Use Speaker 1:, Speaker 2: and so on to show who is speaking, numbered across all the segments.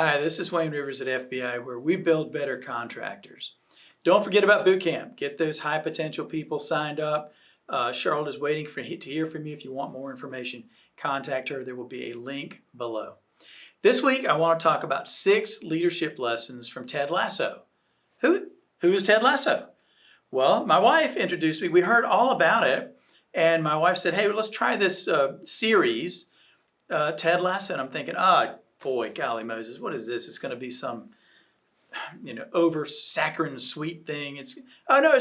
Speaker 1: Hi, this is Wayne Rivers at FBI, where we build better contractors. Don't forget about boot camp. Get those high potential people signed up. Charlotte is waiting to hear from you. If you want more information, contact her. There will be a link below. This week, I want to talk about 6 leadership lessons from Ted Lasso. Who is Ted Lasso? Well, my wife introduced me. We heard all about it, and my wife said, "Hey, let's try this series, Ted Lasso." And I'm thinking, boy, golly Moses, what is this? It's going to be some, over saccharine sweet thing. It's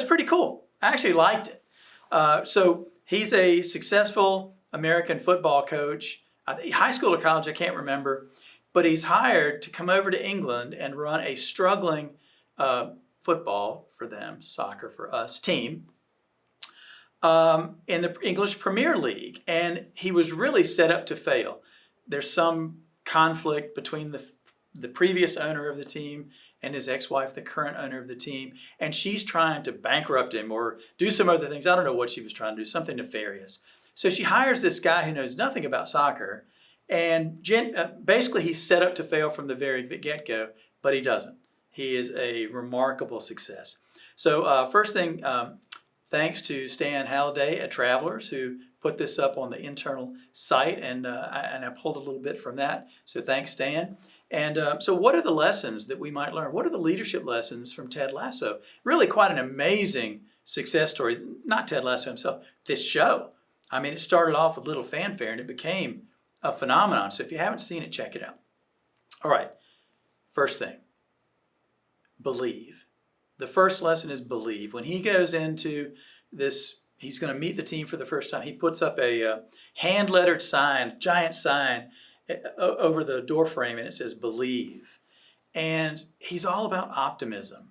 Speaker 1: pretty cool. I actually liked it. So he's a successful American football coach, high school or college, I can't remember, but he's hired to come over to England and run a struggling football for them, soccer for us, team in the English Premier League. And he was really set up to fail. There's some conflict between the previous owner of the team and his ex-wife, the current owner of the team, and she's trying to bankrupt him or do some other things. I don't know what she was trying to do, something nefarious. So she hires this guy who knows nothing about soccer, and basically he's set up to fail from the very get-go, but he doesn't. He is a remarkable success. So first thing, thanks to Stan Halliday at Travelers, who put this up on the internal site, and I pulled a little bit from that. So thanks, Stan. And so what are the lessons that we might learn? What are the leadership lessons from Ted Lasso? Really quite an amazing success story. Not Ted Lasso himself, this show. I mean, it started off with little fanfare and it became a phenomenon. So if you haven't seen it, check it out. All right, first thing, believe. The first lesson is believe. When he goes into this, he's going to meet the team for the first time. He puts up a hand-lettered sign, giant sign over the door frame, and it says believe. And he's all about optimism.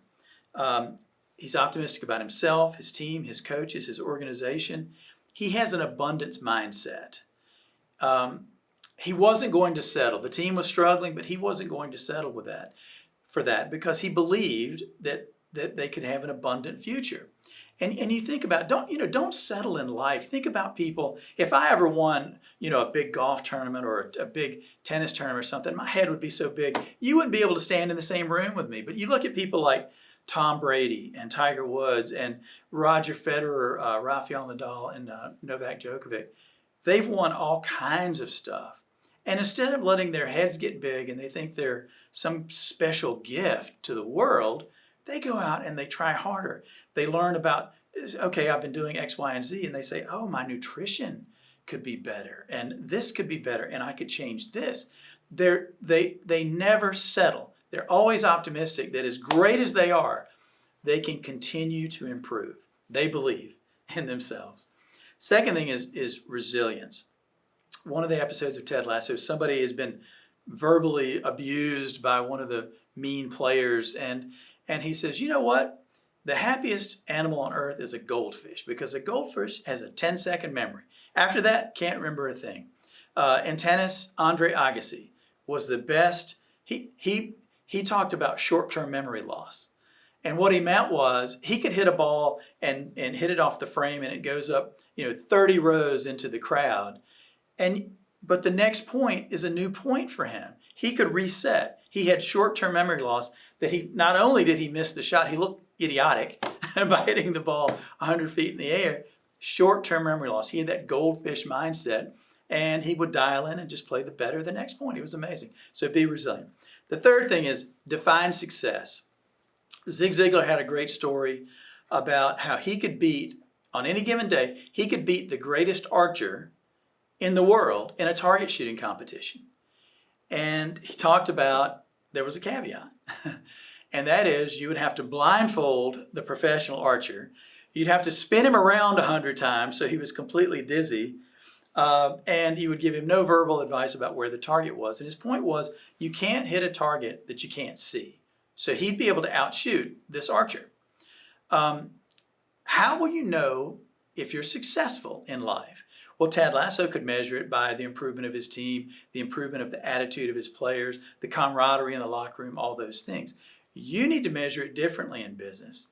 Speaker 1: He's optimistic about himself, his team, his coaches, his organization. He has an abundance mindset. He wasn't going to settle. The team was struggling, but he wasn't going to settle for that because he believed that they could have an abundant future. And you think about, don't settle in life. Think about people. If I ever won, a big golf tournament or a big tennis tournament or something, my head would be so big, you wouldn't be able to stand in the same room with me. But you look at people like Tom Brady and Tiger Woods and Roger Federer, Rafael Nadal, and Novak Djokovic. They've won all kinds of stuff. And instead of letting their heads get big and they think they're some special gift to the world, they go out and they try harder. They learn about, okay, I've been doing X, Y, and Z, and they say, oh, my nutrition could be better, and this could be better, and I could change this. They never settle. They're always optimistic that as great as they are, they can continue to improve. They believe in themselves. Second thing is resilience. One of the episodes of Ted Lasso, somebody has been verbally abused by one of the mean players, and he says, you know what? The happiest animal on earth is a goldfish because a goldfish has a 10-second memory. After that, can't remember a thing. In tennis, Andre Agassi was the best. He talked about short-term memory loss. And what he meant was he could hit a ball and hit it off the frame and it goes up 30 rows into the crowd. But the next point is a new point for him. He could reset. He had short-term memory loss that not only did he miss the shot, he looked idiotic by hitting the ball 100 feet in the air. Short-term memory loss. He had that goldfish mindset, and he would dial in and just play the better the next point. He was amazing. So be resilient. The third thing is define success. Zig Ziglar had a great story about how he could beat, on any given day, he could beat the greatest archer in the world in a target shooting competition. And he talked about, there was a caveat. And that is, you would have to blindfold the professional archer. You'd have to spin him around 100 times so he was completely dizzy. And you would give him no verbal advice about where the target was. And his point was, you can't hit a target that you can't see. So he'd be able to outshoot this archer. How will you know if you're successful in life? Well, Ted Lasso could measure it by the improvement of his team, the improvement of the attitude of his players, the camaraderie in the locker room, all those things. You need to measure it differently in business.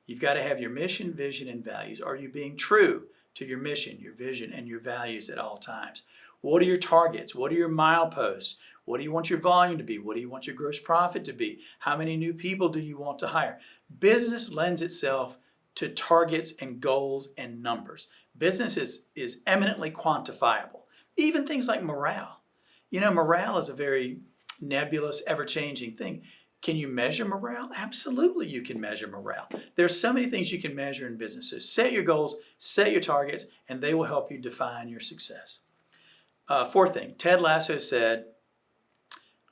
Speaker 1: You've got to have your mission, vision, and values. Are you being true to your mission, your vision, and your values at all times? What are your targets? What are your mileposts? What do you want your volume to be? What do you want your gross profit to be? How many new people do you want to hire? Business lends itself to targets and goals and numbers. Business is eminently quantifiable. Even things like morale. You know, morale is a very nebulous, ever-changing thing. Can you measure morale? Absolutely you can measure morale. There's so many things you can measure in business. So set your goals, set your targets, and they will help you define your success. Fourth thing, Ted Lasso said,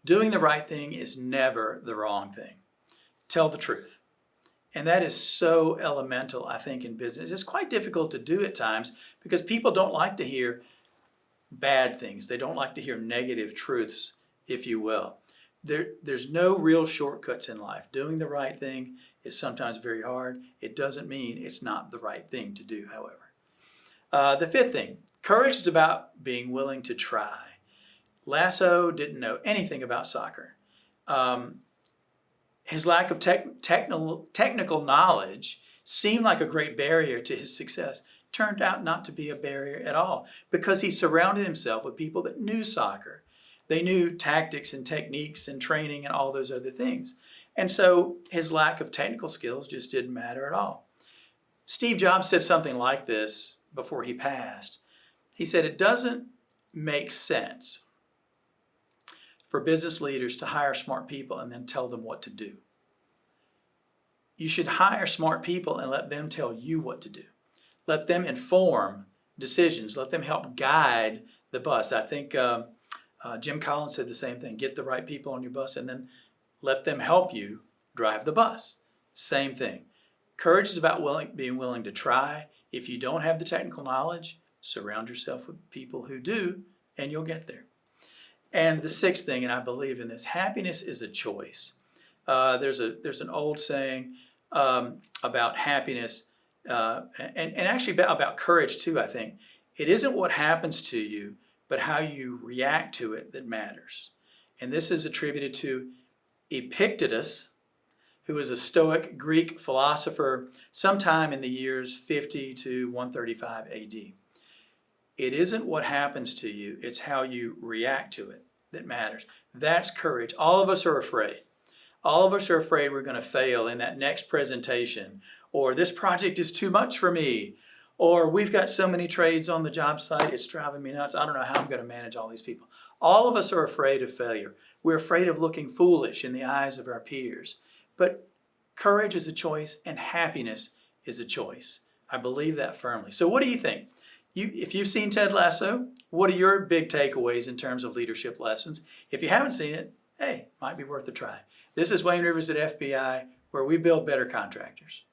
Speaker 1: doing the right thing is never the wrong thing. Tell the truth. And that is so elemental, I think, in business. It's quite difficult to do at times because people don't like to hear bad things. They don't like to hear negative truths, if you will. There's no real shortcuts in life. Doing the right thing is sometimes very hard. It doesn't mean it's not the right thing to do, however. The fifth thing, courage is about being willing to try. Lasso didn't know anything about soccer. His lack of technical knowledge seemed like a great barrier to his success. Turned out not to be a barrier at all because he surrounded himself with people that knew soccer. They knew tactics and techniques and training and all those other things. And so his lack of technical skills just didn't matter at all. Steve Jobs said something like this before he passed. He said, it doesn't make sense for business leaders to hire smart people and then tell them what to do. You should hire smart people and let them tell you what to do. Let them inform decisions. Let them help guide the bus. I think Jim Collins said the same thing. Get the right people on your bus and then let them help you drive the bus. Same thing. Courage is about being willing to try. If you don't have the technical knowledge, surround yourself with people who do, and you'll get there. And the sixth thing, and I believe in this, happiness is a choice. There's an old saying about happiness, and actually about courage too, I think. It isn't what happens to you, but how you react to it that matters. And this is attributed to Epictetus, who was a Stoic Greek philosopher sometime in the years 50 to 135 AD. It isn't what happens to you, it's how you react to it that matters. That's courage. All of us are afraid. All of us are afraid we're going to fail in that next presentation, or this project is too much for me, or we've got so many trades on the job site, it's driving me nuts. I don't know how I'm going to manage all these people. All of us are afraid of failure. We're afraid of looking foolish in the eyes of our peers. But courage is a choice and happiness is a choice. I believe that firmly. So what do you think? If you've seen Ted Lasso, what are your big takeaways in terms of leadership lessons? If you haven't seen it, hey, might be worth a try. This is Wayne Rivers at FBI, where we build better contractors.